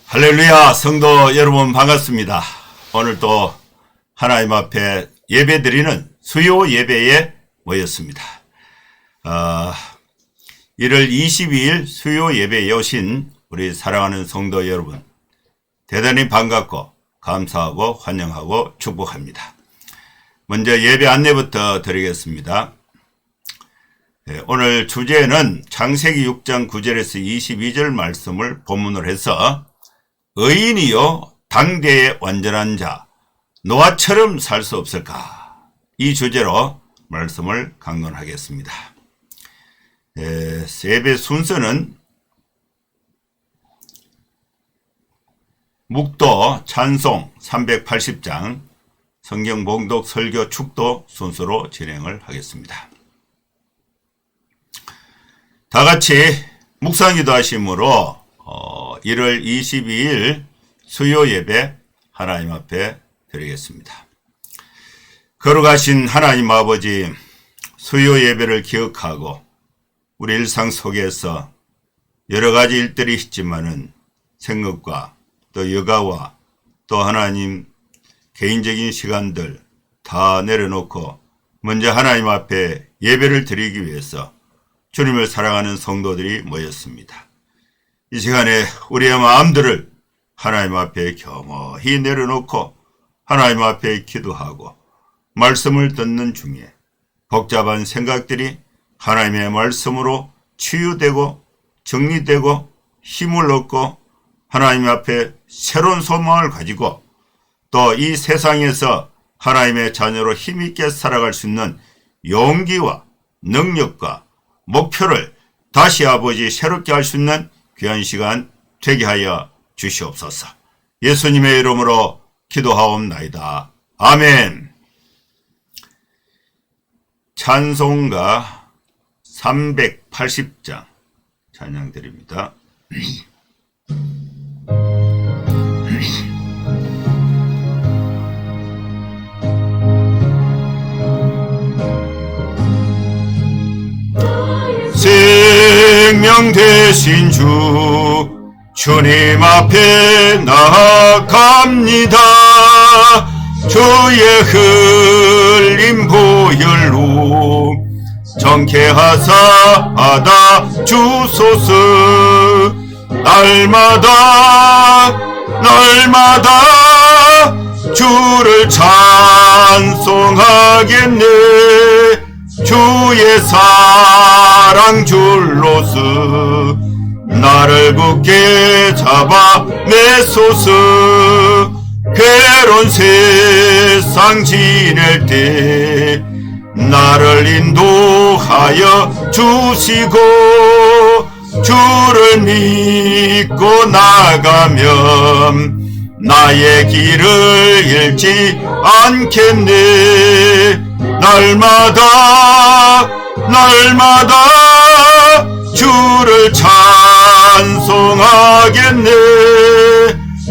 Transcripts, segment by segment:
할렐루야, 성도 여러분 반갑습니다. 오늘 또 하나님 앞에 예배 드리는 수요 예배에 모였습니다. 1월 22일 수요 예배에 오신 우리 사랑하는 성도 여러분, 대단히 반갑고 감사하고 환영하고 축복합니다. 먼저 예배 안내부터 드리겠습니다. 오늘 주제는 창세기 6장 9절에서 22절 말씀을 본문으로 해서 의인이요 당대의 완전한 자 노아처럼 살 수 없을까, 이 주제로 말씀을 강론하겠습니다. 예배 순서는 묵도 찬송 380장 성경 봉독 설교 축도 순서로 진행을 하겠습니다. 다같이 묵상기도 하심으로 1월 22일 수요 예배 하나님 앞에 드리겠습니다. 거룩하신 하나님 아버지, 수요 예배를 기억하고 우리 일상 속에서 여러 가지 일들이 있지만은 생업과 또 여가와 또 하나님 개인적인 시간들 다 내려놓고 먼저 하나님 앞에 예배를 드리기 위해서 주님을 사랑하는 성도들이 모였습니다. 이 시간에 우리의 마음들을 하나님 앞에 겸허히 내려놓고 하나님 앞에 기도하고 말씀을 듣는 중에 복잡한 생각들이 하나님의 말씀으로 치유되고 정리되고 힘을 얻고 하나님 앞에 새로운 소망을 가지고 또 이 세상에서 하나님의 자녀로 힘있게 살아갈 수 있는 용기와 능력과 목표를 다시 아버지 새롭게 할 수 있는 귀한 시간 되게 하여 주시옵소서. 예수님의 이름으로 기도하옵나이다. 아멘. 찬송가 380장 찬양드립니다. 생명 되신 주님 앞에 나아갑니다. 주의 흘린 보혈로 정케하사 받아 주소서. 날마다 주를 찬송하겠네. 주의 사랑 줄로서 나를 굳게 잡아 내소서. 괴로운 세상 지낼 때 나를 인도하여 주시고 주를 믿고 나가면 나의 길을 잃지 않겠네. 날마다 주를 찬송하겠네.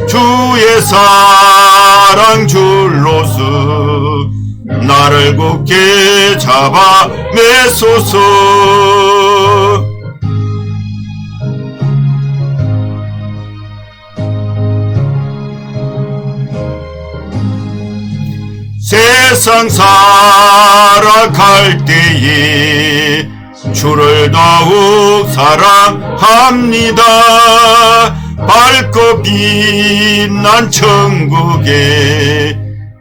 주의 사랑 줄로서 나를 굳게 잡아 매소서. 세상 살아갈 때에 주를 더욱 사랑합니다. 밝고 빛난 천국에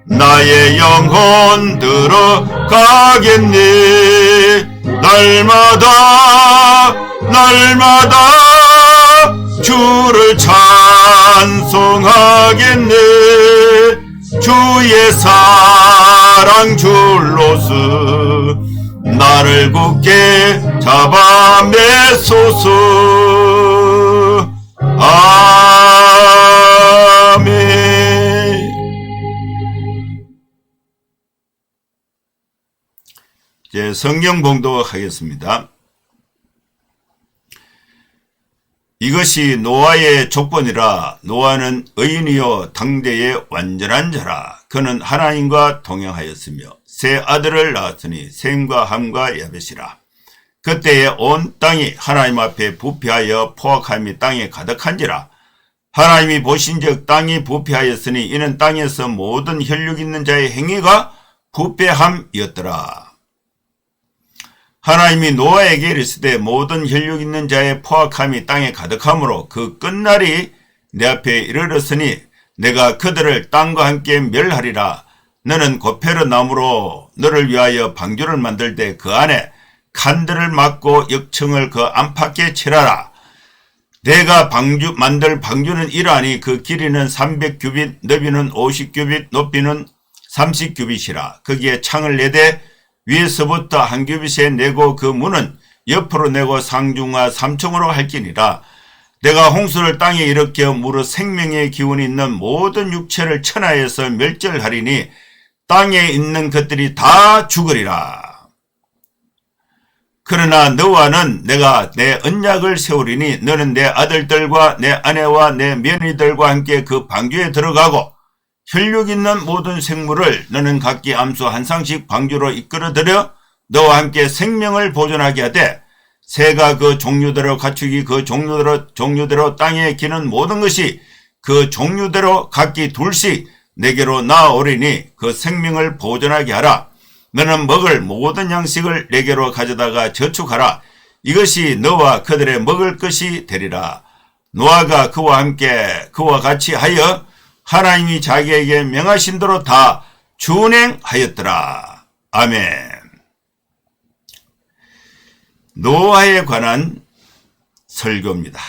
나의 영혼 들어가겠네. 날마다 주를 찬송하겠네. 주의 사랑 줄로서 나를 굳게 잡아 매소서. 아멘. 이제 성경 봉독하겠습니다. 이것이 노아의 족본이라. 노아는 의인이요 당대의 완전한 자라. 그는 하나님과 동행하였으며 세 아들을 낳았으니 셈과 함과 야벳이라. 그때에 온 땅이 하나님 앞에 부패하여 포악함이 땅에 가득한지라. 하나님이 보신즉 땅이 부패하였으니 이는 땅에서 모든 혈육 있는 자의 행위가 부패함이었더라. 하나님이 노아에게 이르시되 모든 혈육 있는 자의 포악함이 땅에 가득하므로 그 끝날이 내 앞에 이르렀으니 내가 그들을 땅과 함께 멸하리라. 너는 고페르 나무로 너를 위하여 방주를 만들 때 그 안에 칸들을 막고 역청을 그 안팎에 칠하라. 내가 만들 방주는 이러하니 그 길이는 300규빗, 너비는 50규빗, 높이는 30규빗이라. 거기에 창을 내되 위에서부터 한 규빗에 내고 그 문은 옆으로 내고 상중하 3층으로 할지니라. 내가 홍수를 땅에 일으켜 무릇 생명의 기운이 있는 모든 육체를 천하에서 멸절하리니 땅에 있는 것들이 다 죽으리라. 그러나 너와는 내가 내 언약을 세우리니 너는 내 아들들과 내 아내와 내 며느리들과 함께 그 방주에 들어가고 혈육 있는 모든 생물을 너는 각기 암수 한 쌍씩 방주로 이끌어들여 너와 함께 생명을 보존하게 하되 새가 그 종류대로 가축이 그 종류대로 땅에 기는 모든 것이 그 종류대로 각기 둘씩 내게로 나아오리니 그 생명을 보존하게 하라. 너는 먹을 모든 양식을 내게로 가져다가 저축하라. 이것이 너와 그들의 먹을 것이 되리라. 노아가 그와 같이 하여 하나님이 자기에게 명하신 대로 다 준행하였더라. 아멘. 노아에 관한 설교입니다.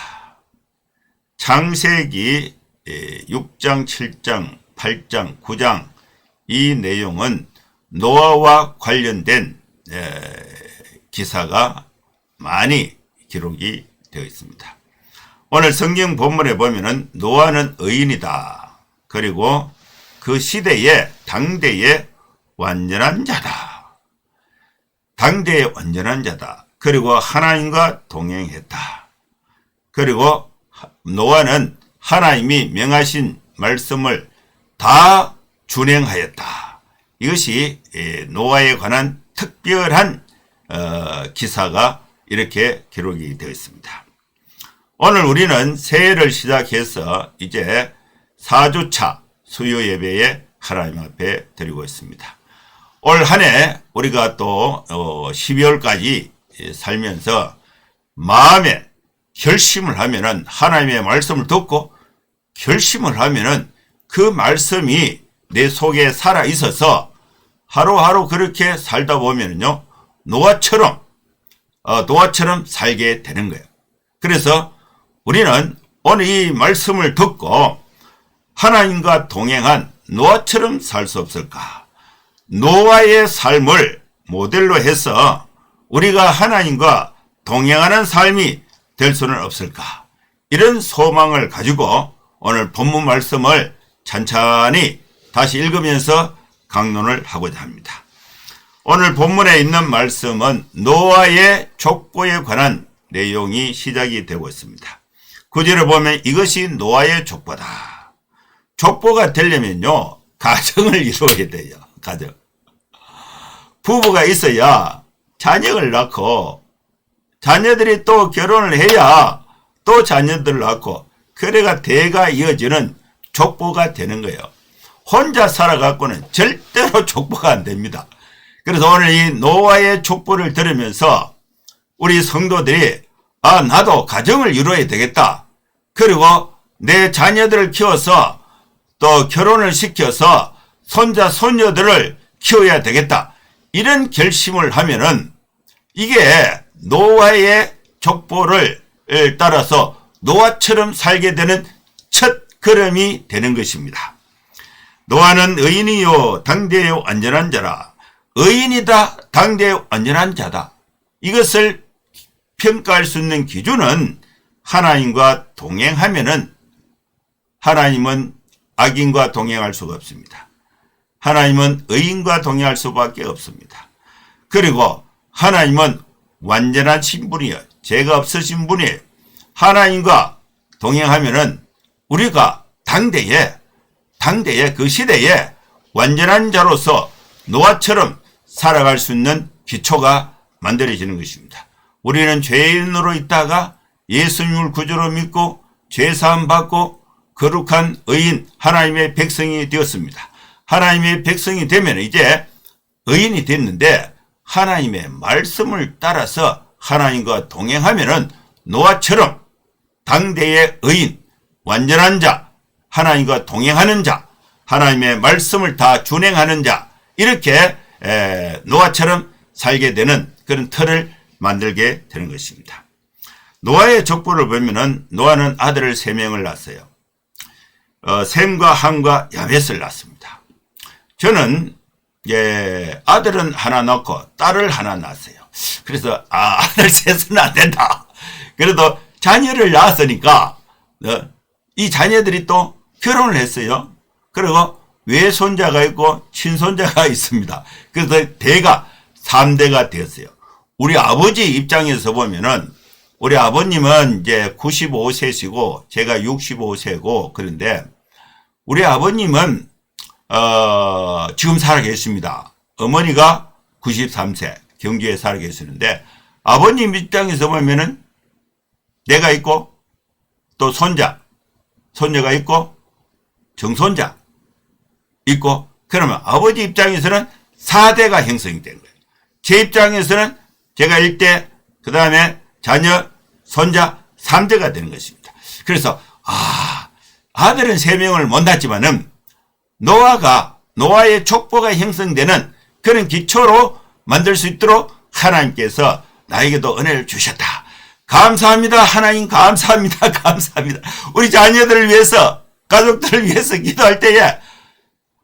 창세기 6장, 7장, 8장, 9장 이 내용은 노아와 관련된 기사가 많이 기록이 되어 있습니다. 오늘 성경 본문에 보면은 노아는 의인이다. 그리고 그 시대에 당대의 완전한 자다. 당대의 완전한 자다. 그리고 하나님과 동행했다. 그리고 노아는 하나님이 명하신 말씀을 다 준행하였다. 이것이 노아에 관한 특별한 기사가 이렇게 기록이 되어 있습니다. 오늘 우리는 새해를 시작해서 이제 4주차 수요 예배에 하나님 앞에 드리고 있습니다. 올 한 해 우리가 또 12월까지 살면서 마음에 결심을 하면은 하나님의 말씀을 듣고 결심을 하면은 그 말씀이 내 속에 살아 있어서 하루하루 그렇게 살다 보면은요, 노아처럼 살게 되는 거예요. 그래서 우리는 오늘 이 말씀을 듣고 하나님과 동행한 노아처럼 살 수 없을까? 노아의 삶을 모델로 해서 우리가 하나님과 동행하는 삶이 될 수는 없을까? 이런 소망을 가지고 오늘 본문 말씀을 찬찬히 다시 읽으면서 강론을 하고자 합니다. 오늘 본문에 있는 말씀은 노아의 족보에 관한 내용이 시작이 되고 있습니다. 구절을 보면 이것이 노아의 족보다. 족보가 되려면요, 가정을 이루어야 돼요. 가정. 부부가 있어야 자녀를 낳고 자녀들이 또 결혼을 해야 또 자녀들을 낳고 그래가 대가 이어지는 족보가 되는 거예요. 혼자 살아갖고는 절대로 족보가 안 됩니다. 그래서 오늘 이 노아의 족보를 들으면서 우리 성도들이 나도 가정을 이루어야 되겠다. 그리고 내 자녀들을 키워서 또 결혼을 시켜서 손자 손녀들을 키워야 되겠다. 이런 결심을 하면은 이게 노아의 족보를 따라서 노아처럼 살게 되는 첫 걸음이 되는 것입니다. 노아는 의인이요 당대의 완전한 자라. 의인이다. 당대의 완전한 자다. 이것을 평가할 수 있는 기준은 하나님과 동행하면은 하나님은 악인과 동행할 수가 없습니다. 하나님은 의인과 동행할 수밖에 없습니다. 그리고 하나님은 완전한 신분이요, 죄가 없으신 분이에요. 하나님과 동행하면은 우리가 당대에 그 시대에 완전한 자로서 노아처럼 살아갈 수 있는 기초가 만들어지는 것입니다. 우리는 죄인으로 있다가 예수님을 구주로 믿고 죄사함 받고 거룩한 의인 하나님의 백성이 되었습니다. 하나님의 백성이 되면 이제 의인이 됐는데 하나님의 말씀을 따라서 하나님과 동행하면은 노아처럼 당대의 의인, 완전한 자, 하나님과 동행하는 자, 하나님의 말씀을 다 준행하는 자, 이렇게 노아처럼 살게 되는 그런 틀을 만들게 되는 것입니다. 노아의 족보를 보면은 노아는 아들을 3명을 낳았어요. 셈과 함과 야벳을 낳습니다. 저는 아들은 하나 낳고 딸을 하나 낳았어요. 그래서 아들 셋은 안 된다. 그래도 자녀를 낳았으니까 이 자녀들이 또 결혼을 했어요. 그리고 외손자가 있고 친손자가 있습니다. 그래서 대가 3대가 되었어요. 우리 아버지 입장에서 보면은 우리 아버님은 이제 95세시고 제가 65세고 그런데 우리 아버님은 지금 살아계십니다. 어머니가 93세 경주에 살아계시는데 아버님 입장에서 보면은 내가 있고 또 손녀가 있고 정손자 있고 그러면 아버지 입장에서는 4대가 형성이 된 거예요. 제 입장에서는 제가 1대 그 다음에 자녀 손자 3대가 되는 것입니다. 그래서 아들은 3명을 못 낳았지만은 노아의 족보가 형성되는 그런 기초로 만들 수 있도록 하나님께서 나에게도 은혜를 주셨다. 감사합니다. 하나님 감사합니다. 감사합니다. 우리 자녀들을 위해서 가족들을 위해서 기도할 때에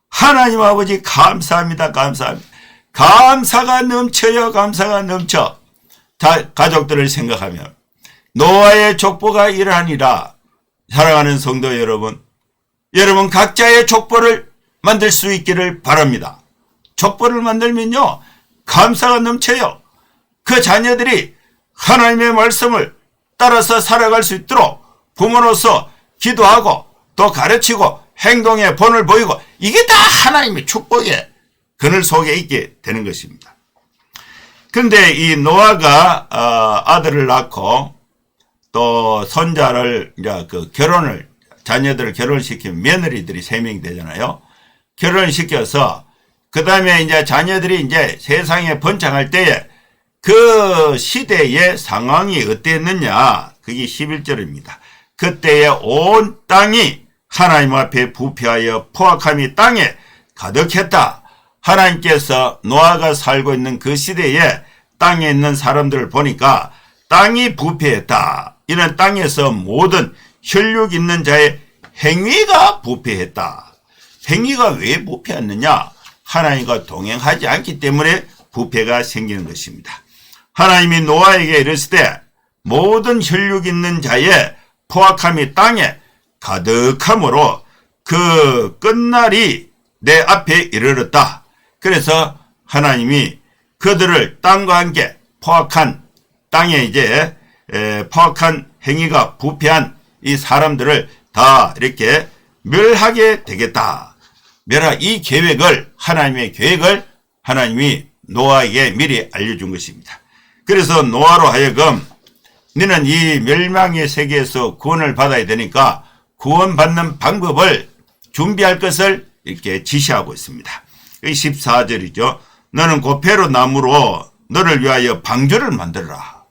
하나님 아버지 감사합니다. 감사합니다. 감사가 넘쳐요. 감사가 넘쳐. 가족들을 생각하며 노아의 족보가 이러하니라. 사랑하는 성도 여러분 각자의 족보를 만들 수 있기를 바랍니다. 족보를 만들면요 감사가 넘쳐요. 그 자녀들이 하나님의 말씀을 따라서 살아갈 수 있도록 부모로서 기도하고 또 가르치고 행동의 본을 보이고 이게 다 하나님의 축복의 그늘 속에 있게 되는 것입니다. 그런데 이 노아가 아들을 낳고 또 손자를 이제 자녀들을 결혼시키면 며느리들이 3명이 되잖아요. 결혼시켜서 그 다음에 이제 자녀들이 이제 세상에 번창할 때에 그 시대의 상황이 어땠느냐. 그게 11절입니다. 그때에 온 땅이 하나님 앞에 부패하여 포악함이 땅에 가득했다. 하나님께서 노아가 살고 있는 그 시대에 땅에 있는 사람들을 보니까 땅이 부패했다. 이는 땅에서 모든 혈육 있는 자의 행위가 부패했다. 행위가 왜 부패했느냐? 하나님과 동행하지 않기 때문에 부패가 생기는 것입니다. 하나님이 노아에게 이르시되 모든 혈육 있는 자의 포악함이 땅에 가득함으로 그 끝날이 내 앞에 이르렀다. 그래서 하나님이 그들을 땅과 함께 포악한 땅에 이제 포악한 행위가 부패한 이 사람들을 다 이렇게 멸하게 되겠다. 이 계획을 하나님의 계획을 하나님이 노아에게 미리 알려준 것입니다. 그래서 노아로 하여금 너는 이 멸망의 세계에서 구원을 받아야 되니까 구원받는 방법을 준비할 것을 이렇게 지시하고 있습니다. 14절이죠. 너는 고페로 나무로 너를 위하여 방주를 만들어라.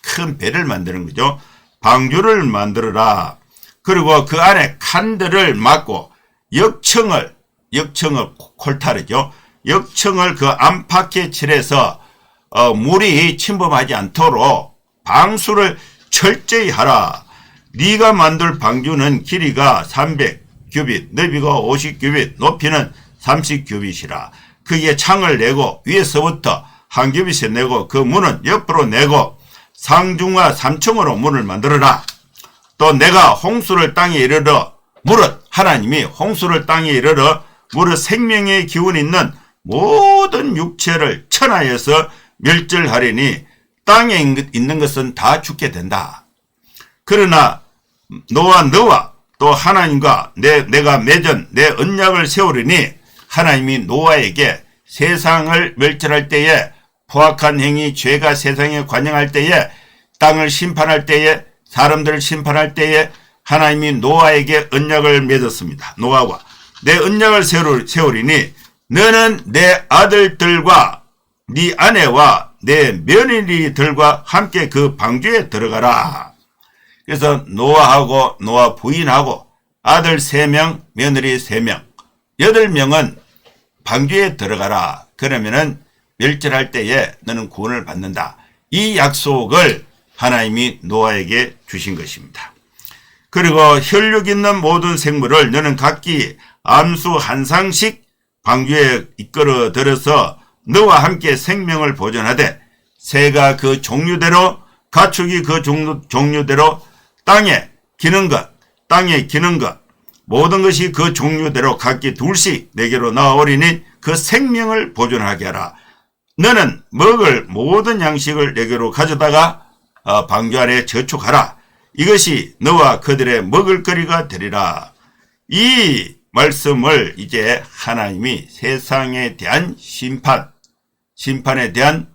큰 배를 만드는 거죠. 방주를 만들어라. 그리고 그 안에 칸들을 막고 역청을 콜타르죠. 역청을 그 안팎에 칠해서 물이 침범하지 않도록 방수를 철저히 하라. 네가 만들 방주는 길이가 300규빗, 너비가 50규빗, 높이는 30규빗이라. 그게 창을 내고 위에서부터 한 규빗을 내고 그 문은 옆으로 내고 상중하 3층으로 문을 만들어라. 또 내가 홍수를 땅에 이르러 무릇 하나님이 홍수를 땅에 이르러 무릇 생명의 기운이 있는 모든 육체를 천하에서 멸절하리니 땅에 있는 것은 다 죽게 된다. 그러나 너와 또 하나님과 내가 맺은 내 언약을 세우리니 하나님이 노아에게 세상을 멸절할 때에 포악한 행위 죄가 세상에 관영할 때에 땅을 심판할 때에 사람들을 심판할 때에 하나님이 노아에게 언약을 맺었습니다. 노아와 내 언약을 세우리니 너는 내 아들들과 네 아내와 내 며느리들과 함께 그 방주에 들어가라. 그래서 노아하고 노아 부인하고 아들 3명, 며느리 3명, 8명은 방주에 들어가라. 그러면은 멸절할 때에 너는 구원을 받는다. 이 약속을 하나님이 노아에게 주신 것입니다. 그리고 혈육 있는 모든 생물을 너는 각기 암수 한 쌍씩 방주에 이끌어 들어서 너와 함께 생명을 보존하되 새가 그 종류대로 가축이 그 종류대로 땅에 기는 것 모든 것이 그 종류대로 각기 둘씩 내게로 나아오리니 그 생명을 보존하게 하라. 너는 먹을 모든 양식을 내게로 가져다가 방주 안에 저축하라. 이것이 너와 그들의 먹을거리가 되리라. 이 말씀을 이제 하나님이 세상에 대한 심판에 대한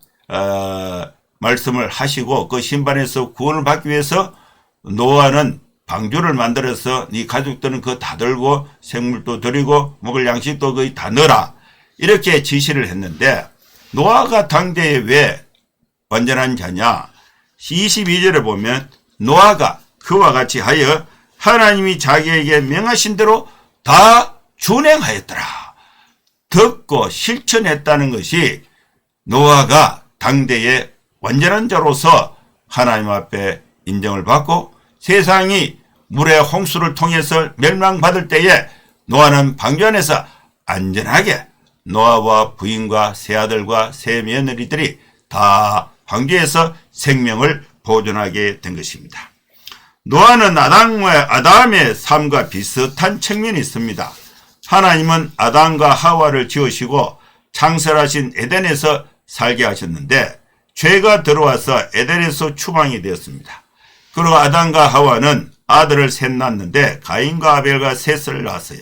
말씀을 하시고 그 심판에서 구원을 받기 위해서 노아는 방주를 만들어서 네 가족들은 그거 다 들고 생물도 드리고 먹을 양식도 거의 다 넣어라. 이렇게 지시를 했는데 노아가 당대에 왜 완전한 자냐? 22절에 보면 노아가 그와 같이 하여 하나님이 자기에게 명하신 대로 다 준행하였더라. 듣고 실천했다는 것이 노아가 당대의 완전한 자로서 하나님 앞에 인정을 받고 세상이 물의 홍수를 통해서 멸망받을 때에 노아는 방주 안에서 안전하게 노아와 부인과 세 아들과 세 며느리들이 다 방주에서 생명을 보존하게 된 것입니다. 노아는 아담의 삶과 비슷한 측면이 있습니다. 하나님은 아담과 하와를 지으시고 창설하신 에덴에서 살게 하셨는데 죄가 들어와서 에덴에서 추방이 되었습니다. 그리고 아담과 하와는 아들을 셋 낳았는데 가인과 아벨과 셋을 낳았어요.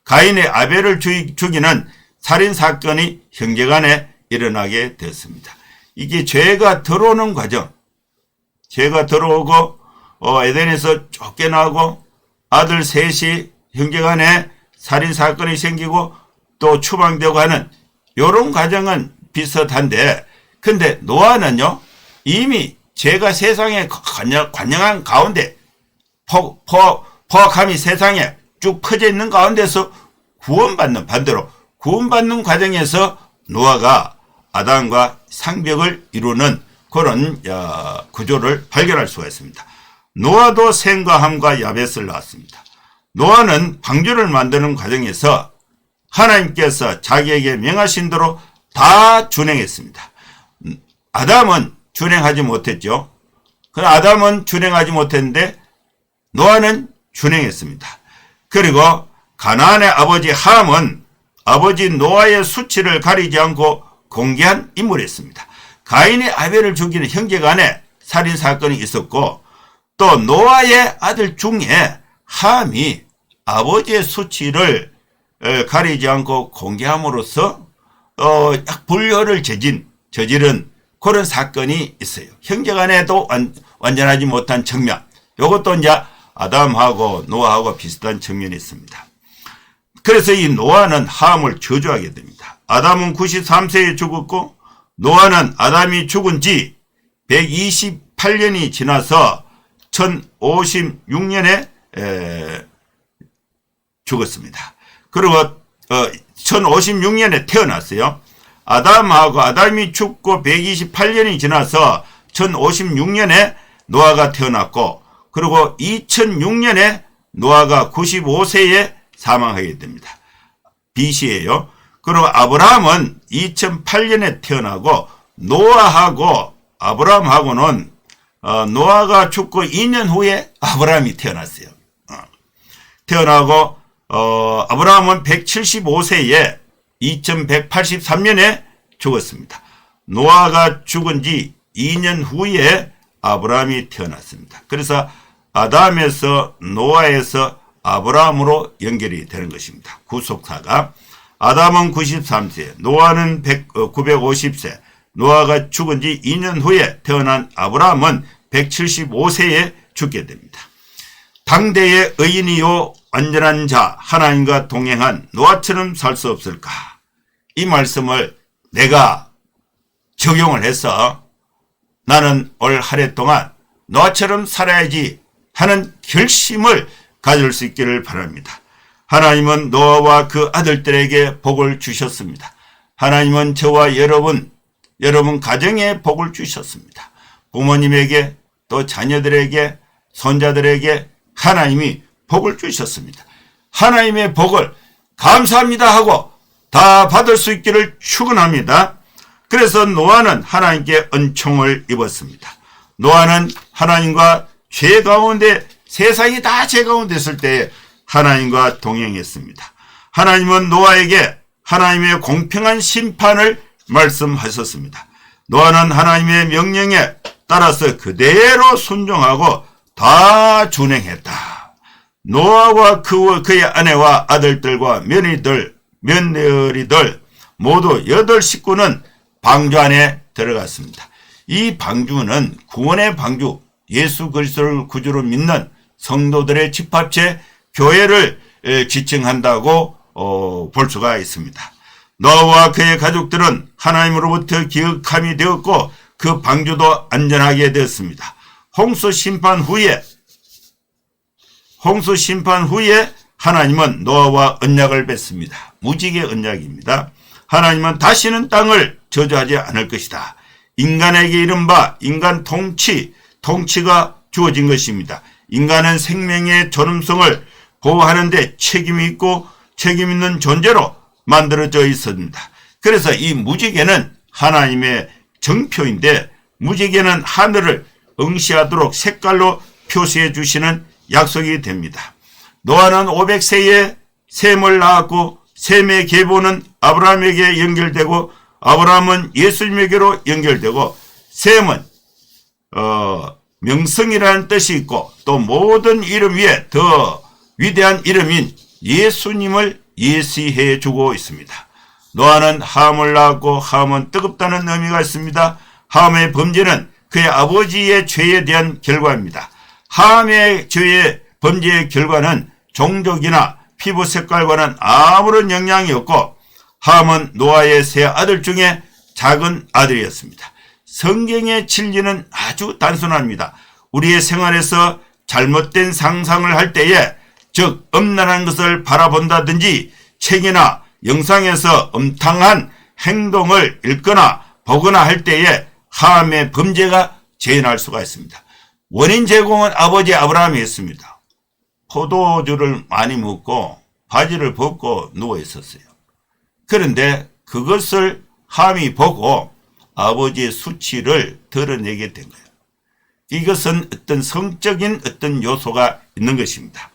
가인의 아벨을 죽이는 살인사건이 형제간에 일어나게 되었습니다. 이게 죄가 들어오는 과정, 죄가 들어오고 에덴에서 쫓겨나고 아들 셋이 형제간에 살인사건이 생기고 또 추방되고 하는 이런 과정은 비슷한데 근데 노아는요 이미 죄가 세상에 관영한 가운데 포악함이 세상에 쭉 퍼져 있는 가운데서 반대로 구원받는 과정에서 노아가 아담과 상벽을 이루는 그런 구조를 발견할 수가 있습니다. 노아도 셈과 함과 야벳을 낳았습니다. 노아는 방주를 만드는 과정에서 하나님께서 자기에게 명하신 대로 다 준행했습니다. 아담은 준행하지 못했죠. 아담은 준행하지 못했는데 노아는 준행했습니다. 그리고 가나안의 아버지 함은 아버지 노아의 수치를 가리지 않고 공개한 인물이었습니다. 가인의 아벨을 죽이는 형제간에 살인사건이 있었고 또 노아의 아들 중에 함이 아버지의 수치를 가리지 않고 공개함으로써 불효를 저지른 그런 사건이 있어요. 형제간에도 완전하지 못한 측면. 이것도 이제 아담하고 노아하고 비슷한 측면이 있습니다. 그래서 이 노아는 함을 저주하게 됩니다. 아담은 93세에 죽었고 노아는 아담이 죽은 지 128년이 지나서 1056년에 죽었습니다. 그리고 1056년에 태어났어요. 아담이 죽고 128년이 지나서 1056년에 노아가 태어났고 그리고 2006년에 노아가 95세에 사망하게 됩니다. BC예요. 그리고 아브라함은 2008년에 태어나고 노아하고 아브라함하고는 노아가 죽고 2년 후에 아브라함이 태어났어요. 태어나고 아브라함은 175세에 2183년에 죽었습니다. 노아가 죽은 지 2년 후에 아브라함이 태어났습니다. 그래서 아담에서 노아에서 아브라함으로 연결이 되는 것입니다. 구속사가 아담은 93세, 노아는 950세, 노아가 죽은 지 2년 후에 태어난 아브라함은 175세에 죽게 됩니다. 당대의 의인이요 완전한 자 하나님과 동행한 노아처럼 살 수 없을까? 이 말씀을 내가 적용을 해서 나는 올 한 해 동안 노아처럼 살아야지 하는 결심을 가질 수 있기를 바랍니다. 하나님은 노아와 그 아들들에게 복을 주셨습니다. 하나님은 저와 여러분 가정에 복을 주셨습니다. 부모님에게 또 자녀들에게 손자들에게 하나님이 복을 주셨습니다. 하나님의 복을 감사합니다 하고 다 받을 수 있기를 축원합니다. 그래서 노아는 하나님께 은총을 입었습니다. 노아는 하나님과 죄 가운데 세상이 다 죄 가운데 있을 때에 하나님과 동행했습니다. 하나님은 노아에게 하나님의 공평한 심판을 말씀하셨습니다. 노아는 하나님의 명령에 따라서 그대로 순종하고 다 준행했다. 노아와 그의 아내와 아들들과 며느리들 모두 8식구는 방주 안에 들어갔습니다. 이 방주는 구원의 방주, 예수 그리스도를 구주로 믿는 성도들의 집합체 교회를 지칭한다고 볼 수가 있습니다. 노아와 그의 가족들은 하나님으로부터 기억함이 되었고 그 방주도 안전하게 되었습니다. 홍수 심판 후에 하나님은 노아와 언약을 맺습니다. 무지개 언약입니다. 하나님은 다시는 땅을 저주하지 않을 것이다. 인간에게 이른바 인간 통치가 주어진 것입니다. 인간은 생명의 존엄성을 보호하는 데 책임이 있고 책임 있는 존재로 만들어져 있습니다. 그래서 이 무지개는 하나님의 정표인데 무지개는 하늘을 응시하도록 색깔로 표시해 주시는 약속이 됩니다. 노아는 500세에 셈을 낳았고 셈의 계보는 아브라함에게 연결되고 아브라함은 예수님에게로 연결되고 셈은 명성이라는 뜻이 있고 또 모든 이름 위에 더 위대한 이름인 예수님을 예시해 주고 있습니다. 노아는 함을 낳았고 함은 뜨겁다는 의미가 있습니다. 함의 범죄는 그의 아버지의 죄에 대한 결과입니다. 함의 죄의 범죄의 결과는 종족이나 피부 색깔과는 아무런 영향이 없고 함은 노아의 세 아들 중에 작은 아들이었습니다. 성경의 진리는 아주 단순합니다. 우리의 생활에서 잘못된 상상을 할 때에 즉 음란한 것을 바라본다든지 책이나 영상에서 음탕한 행동을 읽거나 보거나 할 때에 함의 범죄가 재현할 수가 있습니다. 원인 제공은 아버지 아브라함이 했습니다. 포도주를 많이 먹고 바지를 벗고 누워 있었어요. 그런데 그것을 함이 보고 아버지의 수치를 드러내게 된 거예요. 이것은 어떤 성적인 어떤 요소가 있는 것입니다.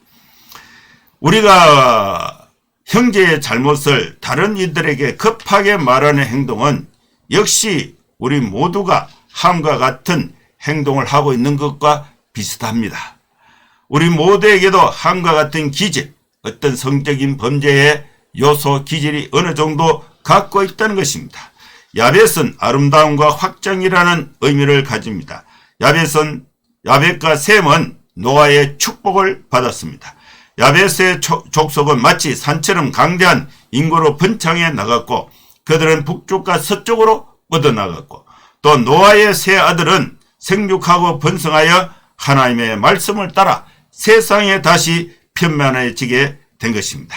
우리가 형제의 잘못을 다른 이들에게 급하게 말하는 행동은 역시 우리 모두가 함과 같은 행동을 하고 있는 것과 비슷합니다. 우리 모두에게도 함과 같은 기질, 어떤 성적인 범죄의 요소 기질이 어느 정도 갖고 있다는 것입니다. 야벳은 아름다움과 확장이라는 의미를 가집니다. 야벳과 셈은 노아의 축복을 받았습니다. 야벳의 족속은 마치 산처럼 강대한 인구로 번창해 나갔고 그들은 북쪽과 서쪽으로 뻗어나갔고 또 노아의 세 아들은 생육하고 번성하여 하나님의 말씀을 따라 세상에 다시 편만해지게 된 것입니다.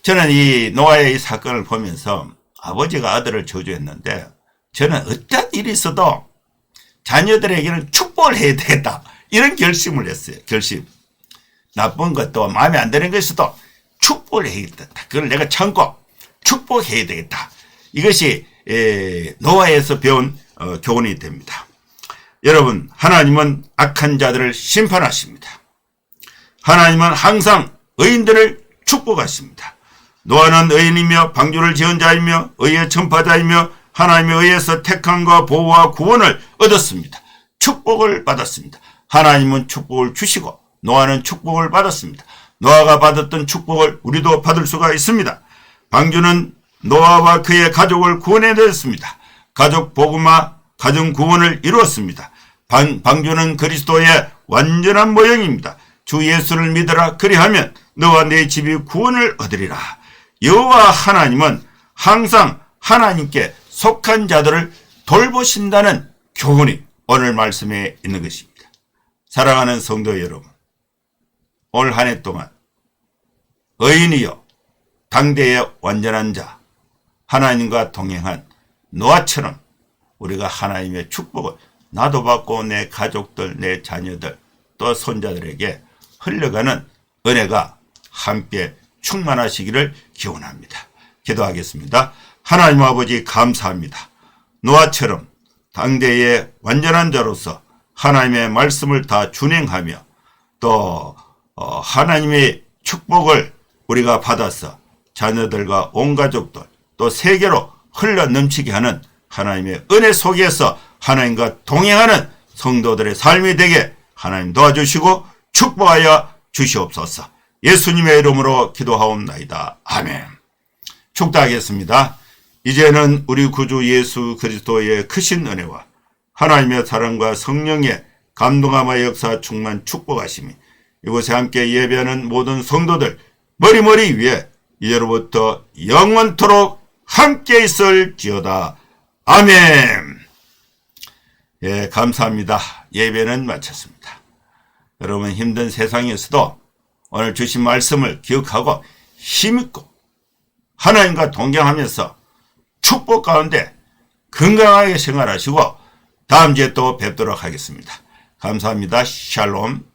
저는 이 노아의 이 사건을 보면서 아버지가 아들을 저주했는데 저는 어떤 일이 있어도 자녀들에게는 축복을 해야 되겠다 이런 결심을 했어요. 결심. 나쁜 것도 마음에 안 드는 것도 축복을 해야겠다. 그걸 내가 참고 축복해야 되겠다. 이것이 노아에서 배운 교훈이 됩니다. 여러분, 하나님은 악한 자들을 심판하십니다. 하나님은 항상 의인들을 축복하십니다. 노아는 의인이며 방주를 지은 자이며 의의 전파자이며 하나님의 의해서 택함과 보호와 구원을 얻었습니다. 축복을 받았습니다. 하나님은 축복을 주시고 노아는 축복을 받았습니다. 노아가 받았던 축복을 우리도 받을 수가 있습니다. 방주는 노아와 그의 가족을 구원해냈습니다. 가족 복음화, 가정 구원을 이루었습니다. 방주는 그리스도의 완전한 모형입니다. 주 예수를 믿으라. 그리하면 너와 네 집이 구원을 얻으리라. 여호와 하나님은 항상 하나님께 속한 자들을 돌보신다는 교훈이 오늘 말씀에 있는 것입니다. 사랑하는 성도 여러분, 올 한 해 동안 의인이요 당대의 완전한 자, 하나님과 동행한 노아처럼 우리가 하나님의 축복을 나도 받고 내 가족들, 내 자녀들, 또 손자들에게 흘러가는 은혜가 함께 충만하시기를 기원합니다. 기도하겠습니다. 하나님 아버지 감사합니다. 노아처럼 당대의 완전한 자로서 하나님의 말씀을 다 준행하며 또 하나님의 축복을 우리가 받아서 자녀들과 온 가족들 또 세계로 흘러 넘치게 하는 하나님의 은혜 속에서 하나님과 동행하는 성도들의 삶이 되게 하나님 도와주시고 축복하여 주시옵소서. 예수님의 이름으로 기도하옵나이다. 아멘. 축도하겠습니다. 이제는 우리 구주 예수 그리스도의 크신 은혜와 하나님의 사랑과 성령의 감동함과 역사 충만 축복하심이 이곳에 함께 예배하는 모든 성도들 머리머리 위에 이제로부터 영원토록 함께 있을지어다. 아멘. 예, 감사합니다. 예배는 마쳤습니다. 여러분 힘든 세상에서도 오늘 주신 말씀을 기억하고 힘있고 하나님과 동경하면서 축복 가운데 건강하게 생활하시고 다음 주에 또 뵙도록 하겠습니다. 감사합니다. 샬롬.